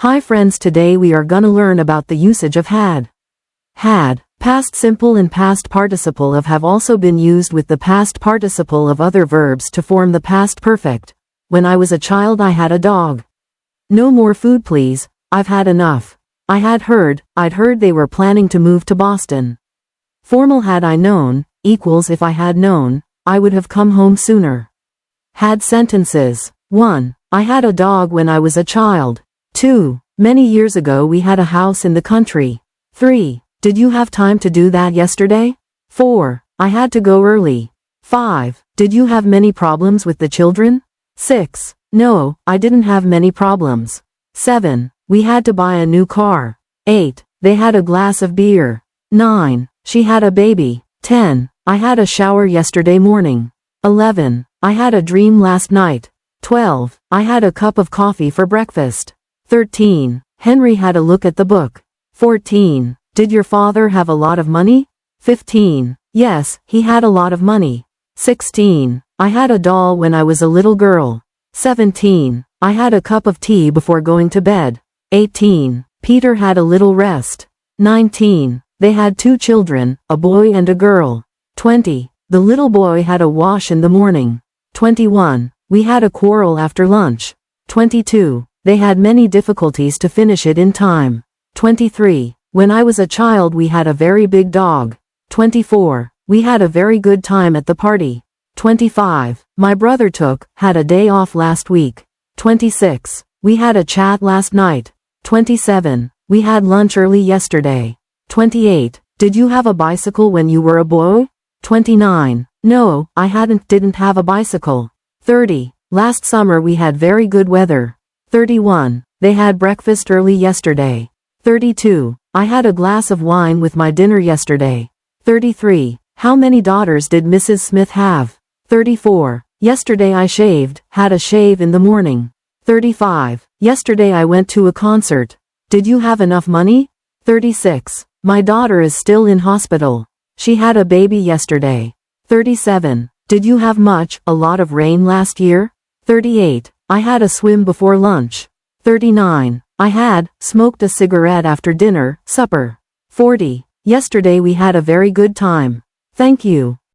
Hi friends, today we are gonna learn about the usage of had. Had, past simple and past participle of have also been used with the past participle of other verbs to form the past perfect. When I was a child I had a dog. No more food please, I've had enough. I'd heard they were planning to move to Boston. Formal had I known, equals if I had known, I would have come home sooner. Had sentences. 1. I had a dog when I was a child. 2. Many years ago we had a house in the country. 3. Did you have time to do that yesterday? 4. I had to go early. 5. Did you have many problems with the children? 6. No, I didn't have many problems. 7. We had to buy a new car. 8. They had a glass of beer. 9. She had a baby. 10. I had a shower yesterday morning. 11. I had a dream last night. 12. I had a cup of coffee for breakfast. 13. Henry had a look at the book. 14. Did your father have a lot of money? 15. Yes, he had a lot of money. 16. I had a doll when I was a little girl. 17. I had a cup of tea before going to bed. 18. Peter had a little rest. 19. They had 2 children, a boy and a girl. 20. The little boy had a wash in the morning. 21. We had a quarrel after lunch. 22. They had many difficulties to finish it in time. 23. When I was a child we had a very big dog. 24. We had a very good time at the party. 25. My brother had a day off last week. 26. We had a chat last night. 27. We had lunch early yesterday. 28. Did you have a bicycle when you were a boy? 29. No, I didn't have a bicycle. 30. Last summer we had very good weather. 31. They had breakfast early yesterday. 32. I had a glass of wine with my dinner yesterday. 33. How many daughters did Mrs. Smith have? 34. Yesterday I had a shave in the morning. 35. Yesterday I went to a concert. Did you have enough money? 36. My daughter is still in hospital. She had a baby yesterday. 37. Did you have a lot of rain last year? 38. I had a swim before lunch. 39. I had smoked a cigarette after dinner, supper. 40. Yesterday we had a very good time. Thank you.